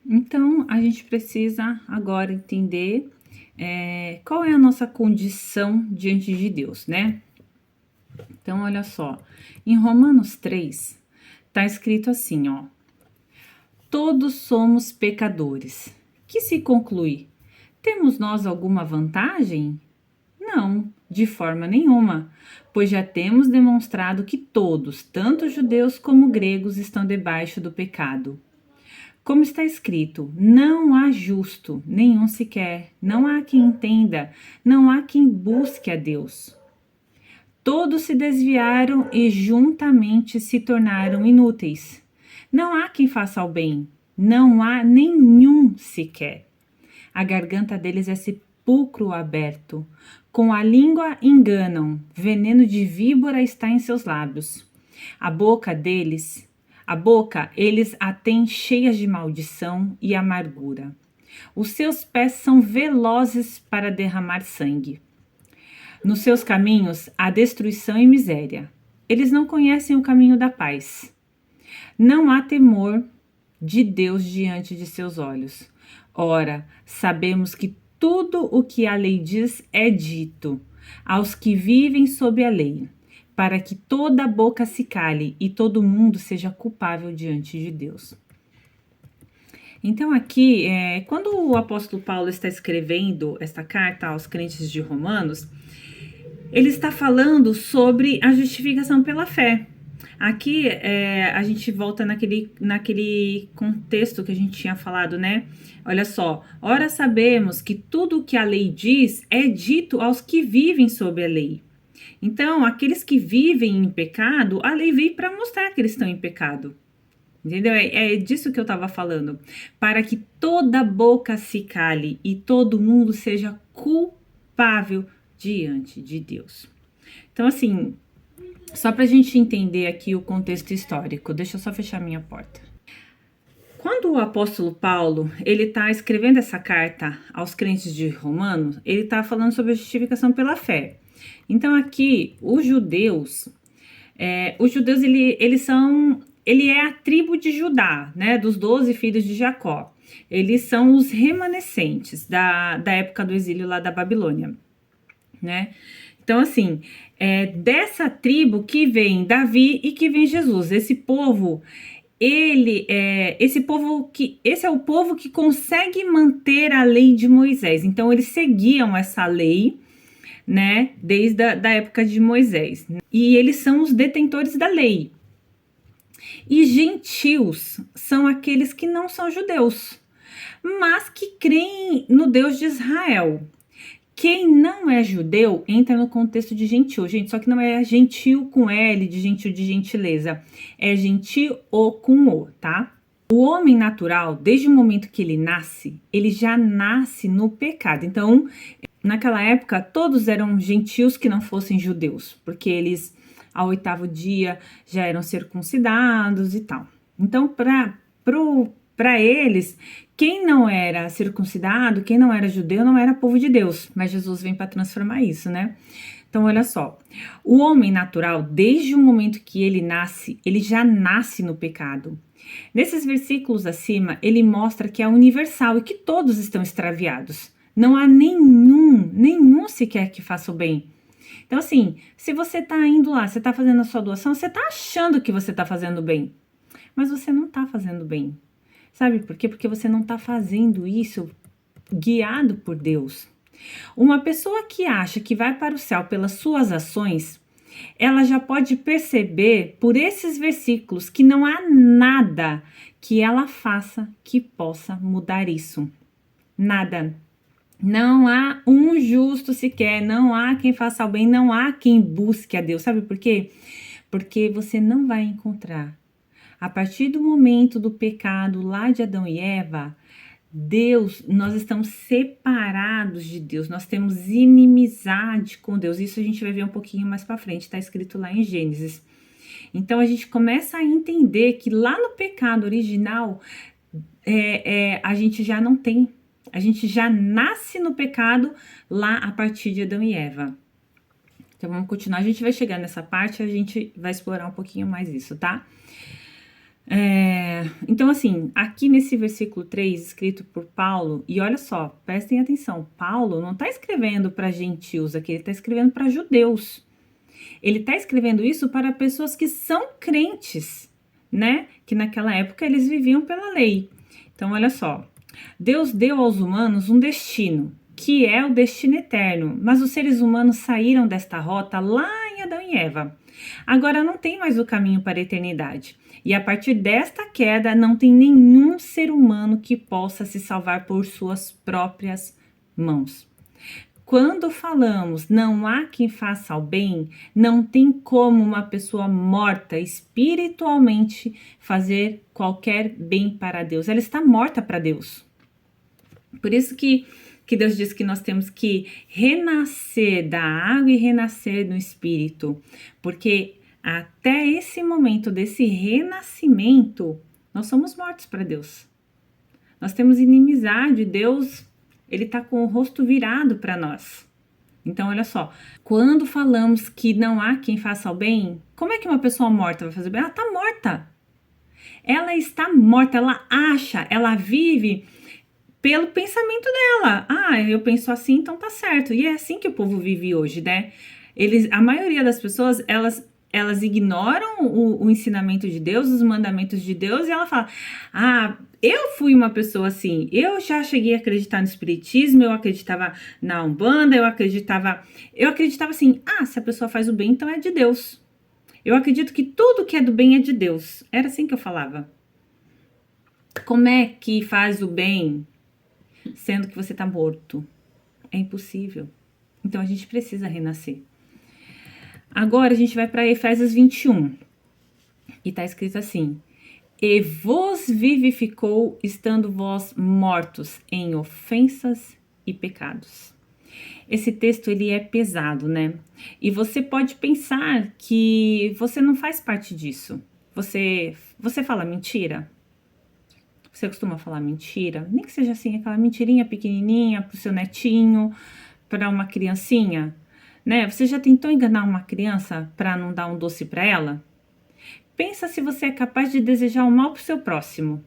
Então, a gente precisa agora entender qual é a nossa condição diante de Deus, né? Então, olha só, em Romanos 3, tá escrito assim, ó: todos somos pecadores. Que se conclui? Temos nós alguma vantagem? Não, de forma nenhuma, pois já temos demonstrado que todos, tanto judeus como gregos, estão debaixo do pecado. Como está escrito, não há justo, nenhum sequer, não há quem entenda, não há quem busque a Deus. Todos se desviaram e juntamente se tornaram inúteis. Não há quem faça o bem, não há nenhum sequer. A garganta deles é sepulcro aberto. Com a língua enganam, veneno de víbora está em seus lábios. A boca deles, a boca eles a têm cheias de maldição e amargura. Os seus pés são velozes para derramar sangue. Nos seus caminhos há destruição e miséria. Eles não conhecem o caminho da paz. Não há temor de Deus diante de seus olhos. Ora, sabemos que tudo o que a lei diz é dito aos que vivem sob a lei, para que toda boca se cale e todo mundo seja culpável diante de Deus. Então aqui, quando o apóstolo Paulo está escrevendo esta carta aos crentes de Romanos, ele está falando sobre a justificação pela fé. Aqui a gente volta naquele contexto que a gente tinha falado, né? Olha só, ora sabemos que tudo o que a lei diz é dito aos que vivem sob a lei. Então, aqueles que vivem em pecado, a lei veio para mostrar que eles estão em pecado. Entendeu? É disso que eu estava falando. Para que toda boca se cale e todo mundo seja culpável diante de Deus. Então, assim, só para a gente entender aqui o contexto histórico, deixa eu só fechar minha porta. Quando o apóstolo Paulo ele está escrevendo essa carta aos crentes de Romanos, ele está falando sobre a justificação pela fé. Então aqui os judeus ele é a tribo de Judá, né, dos 12 filhos de Jacó. Eles são os remanescentes da época do exílio lá da Babilônia, né? Então, assim, dessa tribo que vem Davi e que vem Jesus. Esse é o povo que consegue manter a lei de Moisés. Então, eles seguiam essa lei, né, desde a época de Moisés. E eles são os detentores da lei. E gentios são aqueles que não são judeus, mas que creem no Deus de Israel. Quem não é judeu entra no contexto de gentil, gente, só que não é gentil com L, de gentil de gentileza, é gentil ou com O, tá? O homem natural, desde o momento que ele nasce, ele já nasce no pecado. Então, naquela época, todos eram gentios que não fossem judeus, porque eles, ao 8º dia, já eram circuncidados e tal. Então, para eles, quem não era circuncidado, quem não era judeu, não era povo de Deus. Mas Jesus vem para transformar isso, né? Então, olha só. O homem natural, desde o momento que ele nasce, ele já nasce no pecado. Nesses versículos acima, ele mostra que é universal e que todos estão extraviados. Não há nenhum sequer que faça o bem. Então, assim, se você tá indo lá, você tá fazendo a sua doação, você tá achando que você tá fazendo bem. Mas você não tá fazendo bem. Sabe por quê? Porque você não está fazendo isso guiado por Deus. Uma pessoa que acha que vai para o céu pelas suas ações, ela já pode perceber por esses versículos que não há nada que ela faça que possa mudar isso. Nada. Não há um justo sequer, não há quem faça o bem, não há quem busque a Deus. Sabe por quê? Porque você não vai encontrar. A partir do momento do pecado lá de Adão e Eva, nós estamos separados de Deus, nós temos inimizade com Deus. Isso a gente vai ver um pouquinho mais para frente, está escrito lá em Gênesis. Então a gente começa a entender que lá no pecado original, a gente já não tem, a gente já nasce no pecado lá a partir de Adão e Eva. Então vamos continuar, a gente vai chegar nessa parte, a gente vai explorar um pouquinho mais isso, tá? Então, assim, aqui nesse versículo 3, escrito por Paulo, e olha só, prestem atenção, Paulo não está escrevendo para gentios aqui, ele está escrevendo para judeus. Ele está escrevendo isso para pessoas que são crentes, né? Que naquela época eles viviam pela lei. Então, olha só, Deus deu aos humanos um destino, que é o destino eterno, mas os seres humanos saíram desta rota lá em Adão e Eva. Agora não tem mais o caminho para a eternidade. E a partir desta queda, não tem nenhum ser humano que possa se salvar por suas próprias mãos. Quando falamos não há quem faça o bem, não tem como uma pessoa morta espiritualmente fazer qualquer bem para Deus. Ela está morta para Deus. Por isso que Deus diz que nós temos que renascer da água e renascer no Espírito. Porque até esse momento desse renascimento, nós somos mortos para Deus. Nós temos inimizade, Deus, ele está com o rosto virado para nós. Então, olha só, quando falamos que não há quem faça o bem, como é que uma pessoa morta vai fazer o bem? Ela está morta. Ela está morta, ela acha, ela vive pelo pensamento dela. Ah, eu penso assim, então tá certo. E é assim que o povo vive hoje, né? A maioria das pessoas, elas ignoram o ensinamento de Deus, os mandamentos de Deus, e ela fala, ah, eu fui uma pessoa assim, eu já cheguei a acreditar no espiritismo, eu acreditava na Umbanda, eu acreditava assim, ah, se a pessoa faz o bem, então é de Deus. Eu acredito que tudo que é do bem é de Deus. Era assim que eu falava. Como é que faz o bem sendo que você está morto? É impossível. Então a gente precisa renascer. Agora a gente vai para Efésios 21. E está escrito assim: e vos vivificou, estando vós mortos em ofensas e pecados. Esse texto ele é pesado, né? E você pode pensar que você não faz parte disso. Você fala mentira? Você costuma falar mentira? Nem que seja assim, aquela mentirinha pequenininha pro seu netinho, para uma criancinha, né? Você já tentou enganar uma criança para não dar um doce para ela? Pensa se você é capaz de desejar o mal pro seu próximo.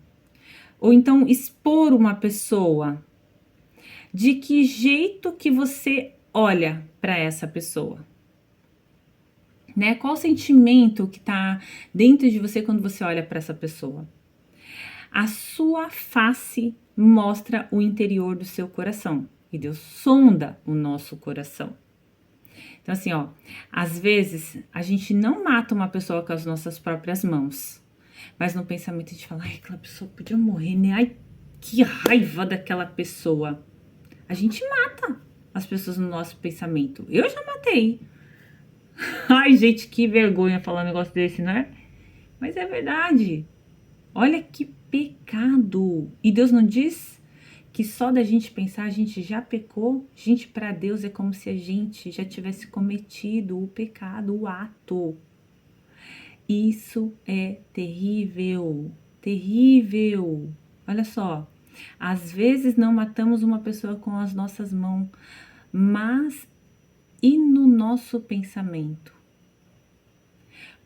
Ou então expor uma pessoa. De que jeito que você olha para essa pessoa? Né? Qual o sentimento que está dentro de você quando você olha para essa pessoa? A sua face mostra o interior do seu coração. E Deus sonda o nosso coração. Então, assim, ó, às vezes a gente não mata uma pessoa com as nossas próprias mãos. Mas no pensamento a gente fala, ai, aquela pessoa podia morrer, né? Ai, que raiva daquela pessoa. A gente mata as pessoas no nosso pensamento. Eu já matei. Ai, gente, que vergonha falar um negócio desse, né? Mas é verdade. Olha que pecado. E Deus não diz que só da gente pensar a gente já pecou? Gente, para Deus é como se a gente já tivesse cometido o pecado, o ato. Isso é terrível, terrível. Olha só, às vezes não matamos uma pessoa com as nossas mãos, mas e no nosso pensamento?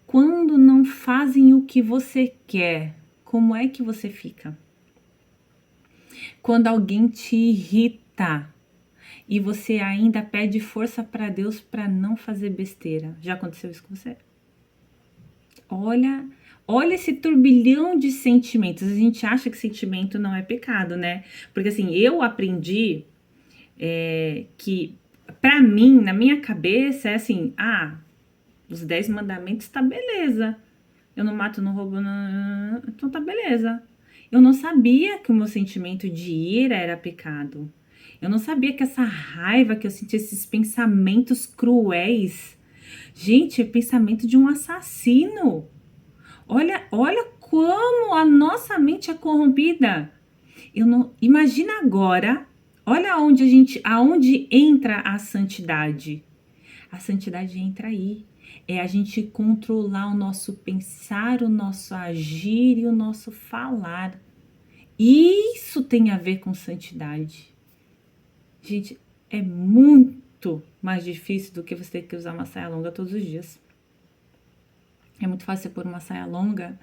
Quando não fazem o que você quer, como é que você fica? Quando alguém te irrita e você ainda pede força para Deus para não fazer besteira. Já aconteceu isso com você? Olha esse turbilhão de sentimentos. A gente acha que sentimento não é pecado, né? Porque assim, eu aprendi que para mim, na minha cabeça, é assim, os 10 mandamentos tá beleza. Eu não mato, não roubo, não, então tá beleza. Eu não sabia que o meu sentimento de ira era pecado. Eu não sabia que essa raiva que eu sentia, esses pensamentos cruéis. Gente, é pensamento de um assassino. Olha como a nossa mente é corrompida. Eu não, imagina agora, olha aonde entra a santidade. A santidade entra aí. É a gente controlar o nosso pensar, o nosso agir e o nosso falar. Isso tem a ver com santidade. Gente, é muito mais difícil do que você ter que usar uma saia longa todos os dias. É muito fácil você pôr uma saia longa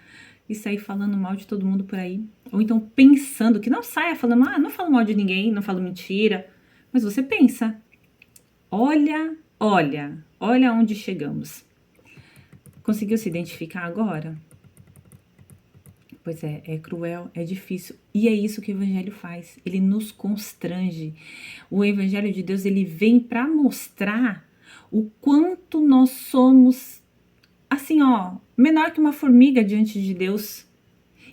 e sair falando mal de todo mundo por aí. Ou então pensando, que não saia falando, não falo mal de ninguém, não falo mentira. Mas você pensa, olha onde chegamos. Conseguiu se identificar agora? Pois é cruel, é difícil. E é isso que o Evangelho faz. Ele nos constrange. O Evangelho de Deus, ele vem para mostrar o quanto nós somos, assim, menor que uma formiga diante de Deus.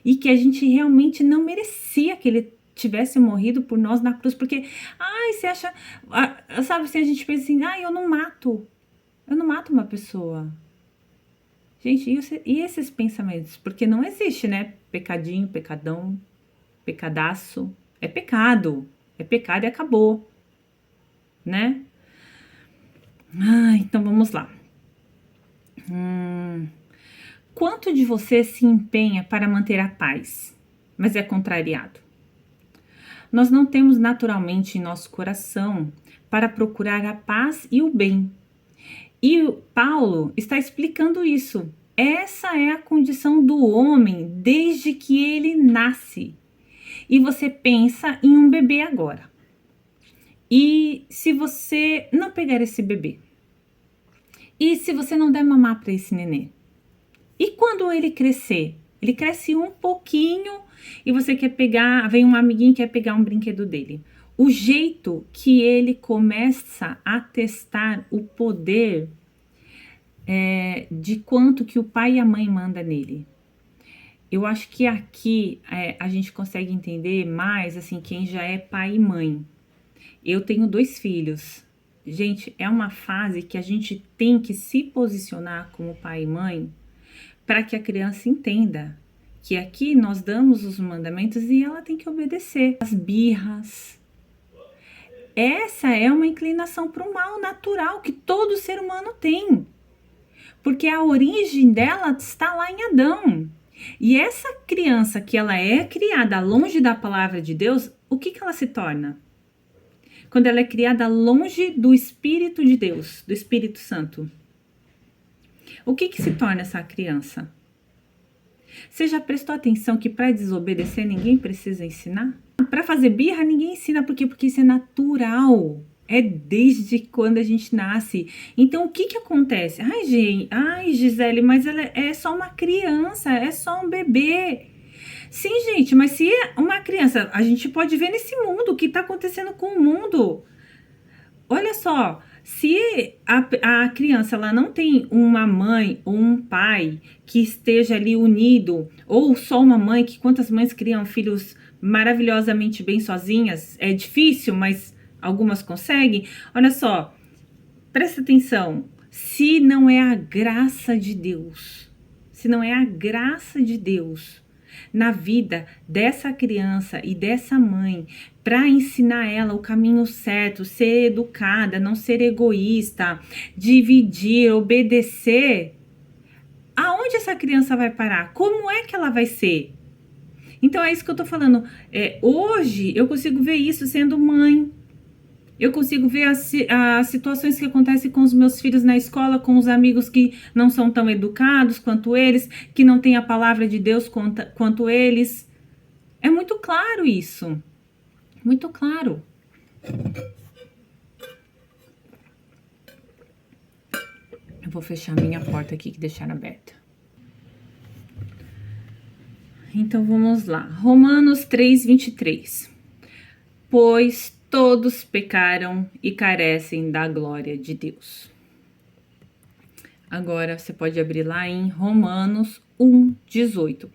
E que a gente realmente não merecia que ele tivesse morrido por nós na cruz. Porque, você acha, sabe assim, a gente pensa assim, eu não mato uma pessoa. Gente, e esses pensamentos? Porque não existe, né? Pecadinho, pecadão, pecadaço. É pecado e acabou, né? Então vamos lá. Quanto de você se empenha para manter a paz, mas é contrariado? Nós não temos naturalmente em nosso coração para procurar a paz e o bem. E Paulo está explicando isso. Essa é a condição do homem desde que ele nasce. E você pensa em um bebê agora. E se você não pegar esse bebê? E se você não der mamar para esse nenê? E quando ele crescer? Ele cresce um pouquinho e você quer pegar, vem um amiguinho que quer pegar um brinquedo dele. O jeito que ele começa a testar o poder de quanto que o pai e a mãe mandam nele. Eu acho que aqui a gente consegue entender mais, assim, quem já é pai e mãe. Eu tenho 2 filhos. Gente, é uma fase que a gente tem que se posicionar como pai e mãe para que a criança entenda que aqui nós damos os mandamentos e ela tem que obedecer. As birras. Essa é uma inclinação para o mal natural que todo ser humano tem. Porque a origem dela está lá em Adão. E essa criança que ela é criada longe da palavra de Deus, o que ela se torna? Quando ela é criada longe do Espírito de Deus, do Espírito Santo. O que se torna essa criança? Você já prestou atenção que para desobedecer ninguém precisa ensinar? Para fazer birra ninguém ensina, por quê? Porque isso é natural. É desde quando a gente nasce. Então, o que acontece? Gisele, mas ela é só uma criança, é só um bebê. Sim, gente, mas se uma criança, a gente pode ver nesse mundo o que está acontecendo com o mundo. Olha só, se a criança ela não tem uma mãe ou um pai que esteja ali unido, ou só uma mãe, que quantas mães criam filhos maravilhosamente bem sozinhas? É difícil, mas algumas conseguem. Olha só, presta atenção. Se não é a graça de Deus, na vida dessa criança e dessa mãe, para ensinar ela o caminho certo, ser educada, não ser egoísta, dividir, obedecer, aonde essa criança vai parar? Como é que ela vai ser? Então é isso que eu tô falando. Hoje eu consigo ver isso sendo mãe. Eu consigo ver as situações que acontecem com os meus filhos na escola, com os amigos que não são tão educados quanto eles, que não têm a palavra de Deus quanto eles. É muito claro isso. Muito claro. Eu vou fechar minha porta aqui que deixaram aberta. Então vamos lá. Romanos 3:23. Pois todos pecaram e carecem da glória de Deus. Agora você pode abrir lá em Romanos 1:18.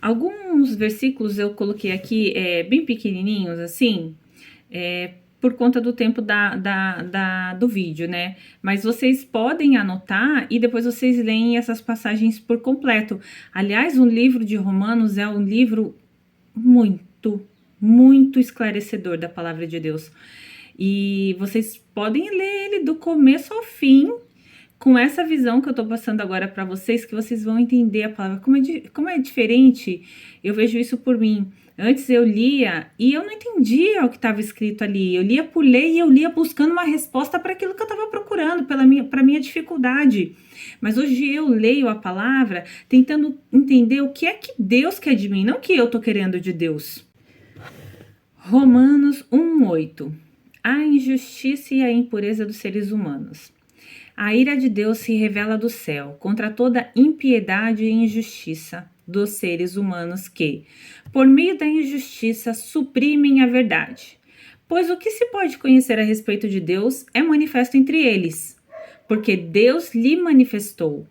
Alguns versículos eu coloquei aqui bem pequenininhos assim, por conta do tempo do vídeo, né? Mas vocês podem anotar e depois vocês leem essas passagens por completo. Aliás, o livro de Romanos é um livro muito esclarecedor da palavra de Deus. E vocês podem ler ele do começo ao fim, com essa visão que eu tô passando agora para vocês, que vocês vão entender a palavra. Como é diferente, eu vejo isso por mim. Antes eu lia e eu não entendia o que estava escrito ali. Eu lia por ler e eu lia buscando uma resposta para aquilo que eu estava procurando, para minha dificuldade. Mas hoje eu leio a palavra tentando entender o que é que Deus quer de mim, não o que eu tô querendo de Deus. Romanos 1:8. A injustiça e a impureza dos seres humanos. A ira de Deus se revela do céu contra toda impiedade e injustiça dos seres humanos que, por meio da injustiça, suprimem a verdade. Pois o que se pode conhecer a respeito de Deus é manifesto entre eles, porque Deus lhe manifestou.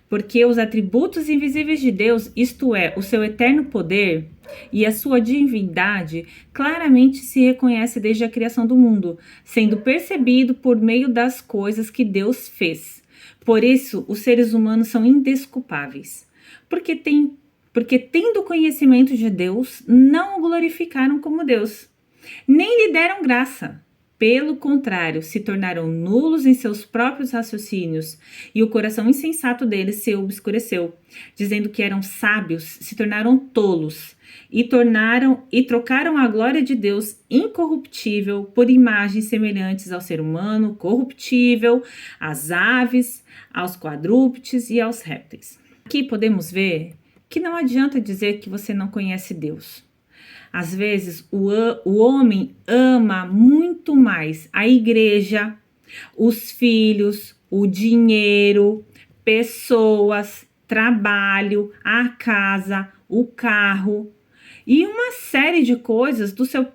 Porque os atributos invisíveis de Deus, isto é, o seu eterno poder e a sua divindade, claramente se reconhece desde a criação do mundo, sendo percebido por meio das coisas que Deus fez. Por isso, os seres humanos são indesculpáveis, porque tendo conhecimento de Deus, não o glorificaram como Deus, nem lhe deram graça. Pelo contrário, se tornaram nulos em seus próprios raciocínios, e o coração insensato deles se obscureceu. Dizendo que eram sábios, se tornaram tolos, e trocaram a glória de Deus incorruptível por imagens semelhantes ao ser humano corruptível, às aves, aos quadrúpedes e aos répteis. Aqui podemos ver que não adianta dizer que você não conhece Deus. Às vezes, o homem ama muito mais a igreja, os filhos, o dinheiro, pessoas, trabalho, a casa, o carro e uma série de coisas do seu,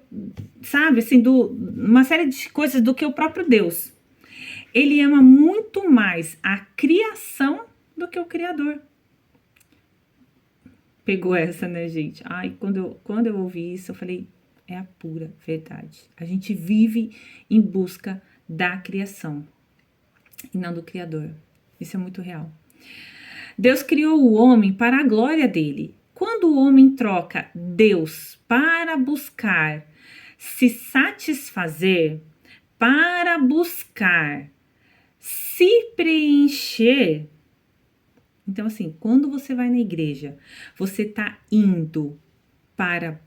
sabe, assim, uma série de coisas do que o próprio Deus. Ele ama muito mais a criação do que o Criador. Pegou essa, né, gente? Ai, quando eu ouvi isso, eu falei, é a pura verdade. A gente vive em busca da criação e não do Criador. Isso é muito real. Deus criou o homem para a glória dele. Quando o homem troca Deus para buscar se satisfazer, para buscar se preencher. Então, assim, quando você vai na igreja, você está indo para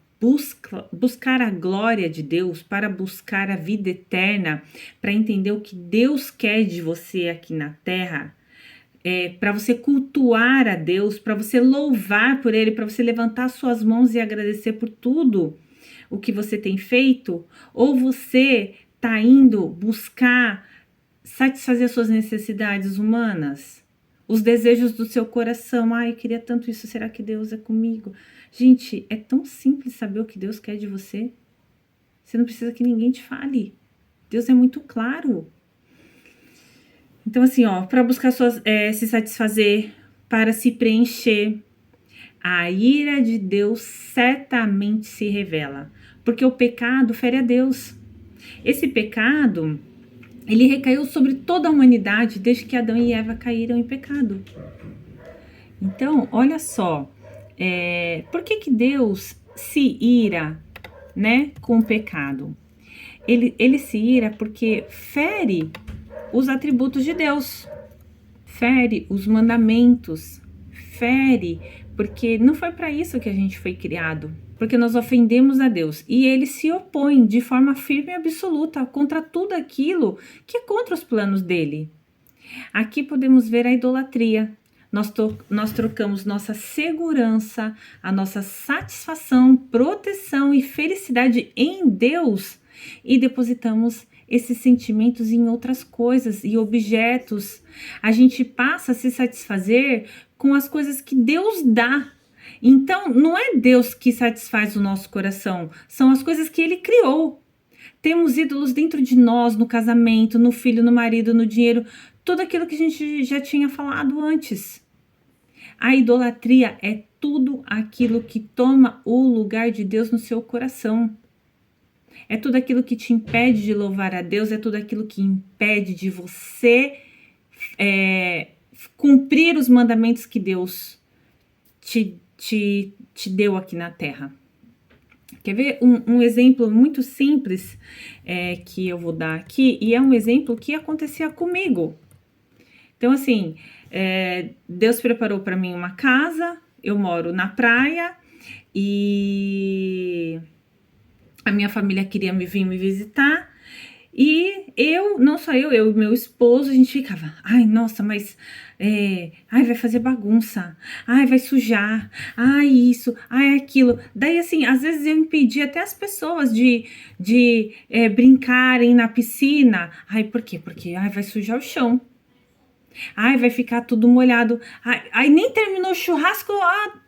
buscar a glória de Deus, para buscar a vida eterna, para entender o que Deus quer de você aqui na terra, para você cultuar a Deus, para você louvar por Ele, para você levantar suas mãos e agradecer por tudo o que você tem feito, ou você está indo buscar satisfazer as suas necessidades humanas? Os desejos do seu coração. Ai, eu queria tanto isso, será que Deus é comigo? Gente, é tão simples saber o que Deus quer de você. Você não precisa que ninguém te fale. Deus é muito claro. Então, assim, para buscar se satisfazer, para se preencher, a ira de Deus certamente se revela. Porque o pecado fere a Deus. Esse pecado, ele recaiu sobre toda a humanidade desde que Adão e Eva caíram em pecado. Então, olha só, por que Deus se ira, né, com o pecado? Ele se ira porque fere os atributos de Deus, fere os mandamentos, fere porque não foi para isso que a gente foi criado. Porque nós ofendemos a Deus e ele se opõe de forma firme e absoluta contra tudo aquilo que é contra os planos dele. Aqui podemos ver a idolatria. Nós trocamos nossa segurança, a nossa satisfação, proteção e felicidade em Deus e depositamos esses sentimentos em outras coisas e objetos. A gente passa a se satisfazer com as coisas que Deus dá. Então, não é Deus que satisfaz o nosso coração, são as coisas que Ele criou. Temos ídolos dentro de nós, no casamento, no filho, no marido, no dinheiro, tudo aquilo que a gente já tinha falado antes. A idolatria é tudo aquilo que toma o lugar de Deus no seu coração. É tudo aquilo que te impede de louvar a Deus, é tudo aquilo que impede de você cumprir os mandamentos que Deus te deu aqui na terra. Quer ver um exemplo muito simples que eu vou dar aqui, e é um exemplo que acontecia comigo. Então, assim, Deus preparou para mim uma casa, eu moro na praia e a minha família queria vir me visitar. E não só eu e meu esposo, a gente ficava, ai, nossa, mas, ai, vai fazer bagunça, ai, vai sujar, ai, isso, ai, aquilo. Daí, assim, às vezes eu impedia até as pessoas de brincarem na piscina. Ai, por quê? Porque, ai, vai sujar o chão. Ai, vai ficar tudo molhado. Ai, aí nem terminou o churrasco,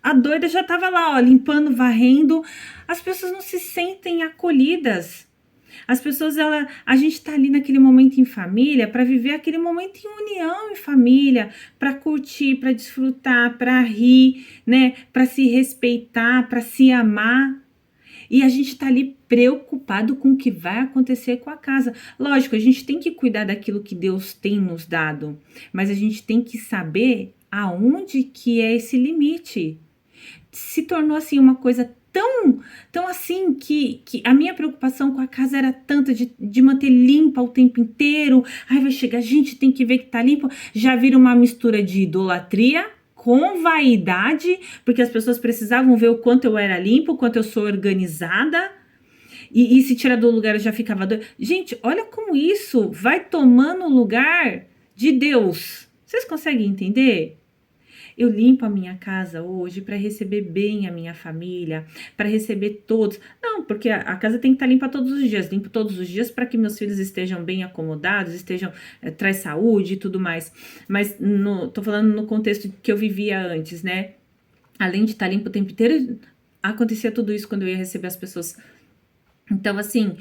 a doida já tava lá, ó, limpando, varrendo. As pessoas não se sentem acolhidas. As pessoas, a gente tá ali naquele momento em família para viver aquele momento em união em família, para curtir, para desfrutar, para rir, né? Para se respeitar, para se amar. E a gente tá ali preocupado com o que vai acontecer com a casa. Lógico, a gente tem que cuidar daquilo que Deus tem nos dado, mas a gente tem que saber aonde que é esse limite. Se tornou assim uma coisa tão assim que a minha preocupação com a casa era tanta de manter limpa o tempo inteiro. Ai, vai chegar, gente, tem que ver que tá limpo. Já vira uma mistura de idolatria com vaidade, porque as pessoas precisavam ver o quanto eu era limpo, o quanto eu sou organizada. E se tirar do lugar eu já ficava doida. Gente, olha como isso vai tomando o lugar de Deus. Vocês conseguem entender? Eu limpo a minha casa hoje para receber bem a minha família, para receber todos. Não, porque a casa tem que estar limpa todos os dias. Limpo todos os dias para que meus filhos estejam bem acomodados, traz saúde e tudo mais. Mas tô falando no contexto que eu vivia antes, né? Além de estar limpo o tempo inteiro, acontecia tudo isso quando eu ia receber as pessoas. Então, assim,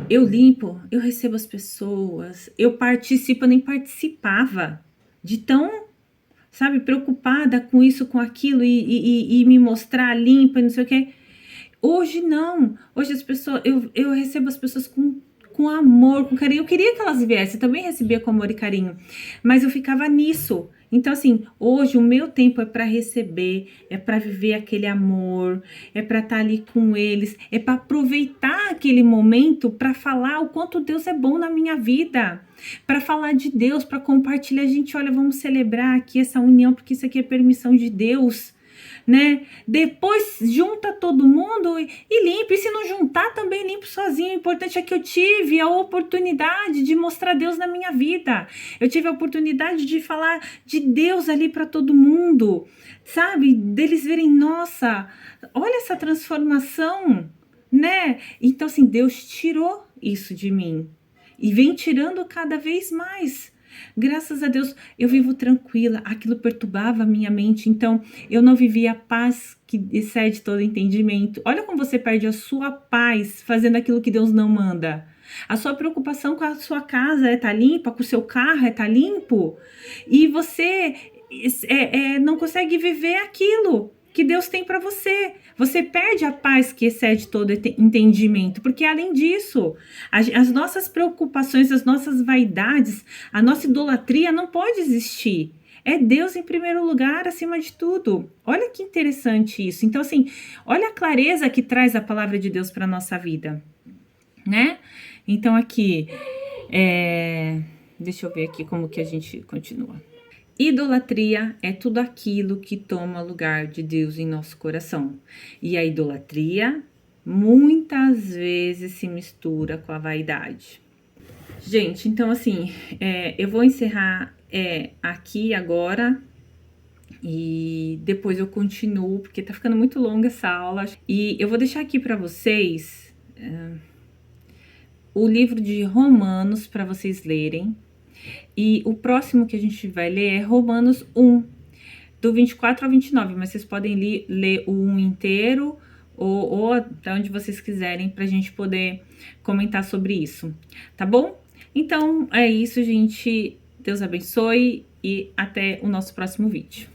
eu limpo, eu recebo as pessoas, eu participo, eu nem participava de tão, sabe, preocupada com isso, com aquilo, e me mostrar limpa e não sei o quê. Hoje não. Hoje as pessoas, eu recebo as pessoas com amor, com carinho. Eu queria que elas viessem, eu também recebia com amor e carinho, mas eu ficava nisso. Então, assim, hoje o meu tempo é para receber, é para viver aquele amor, é para estar ali com eles, é para aproveitar aquele momento para falar o quanto Deus é bom na minha vida, para falar de Deus, para compartilhar. Gente, olha, vamos celebrar aqui essa união, porque isso aqui é permissão de Deus, né? Depois junta todo mundo e limpa. E se não juntar, também limpo sozinho. O importante é que eu tive a oportunidade de mostrar Deus na minha vida. Eu tive a oportunidade de falar de Deus ali para todo mundo, sabe? Deles verem, nossa, olha essa transformação, né? Então, assim, Deus tirou isso de mim e vem tirando cada vez mais. Graças a Deus, eu vivo tranquila. Aquilo perturbava a minha mente, então eu não vivia a paz que excede todo entendimento. Olha como você perde a sua paz fazendo aquilo que Deus não manda. A sua preocupação com a sua casa é estar limpa, com o seu carro é estar limpo, e você não consegue viver aquilo que Deus tem para você. Você perde a paz que excede todo entendimento, porque além disso, as nossas preocupações, as nossas vaidades, a nossa idolatria não pode existir. É Deus em primeiro lugar, acima de tudo. Olha que interessante isso. Então, assim, olha a clareza que traz a palavra de Deus para a nossa vida, né? Então, aqui, deixa eu ver aqui como que a gente continua. Idolatria é tudo aquilo que toma lugar de Deus em nosso coração. E a idolatria muitas vezes se mistura com a vaidade. Gente, então assim, eu vou encerrar aqui agora e depois eu continuo, porque tá ficando muito longa essa aula. E eu vou deixar aqui para vocês o livro de Romanos para vocês lerem. E o próximo que a gente vai ler é Romanos 1, do 24 ao 29, mas vocês podem ler o 1 inteiro ou até onde vocês quiserem pra gente poder comentar sobre isso, tá bom? Então é isso, gente. Deus abençoe e até o nosso próximo vídeo.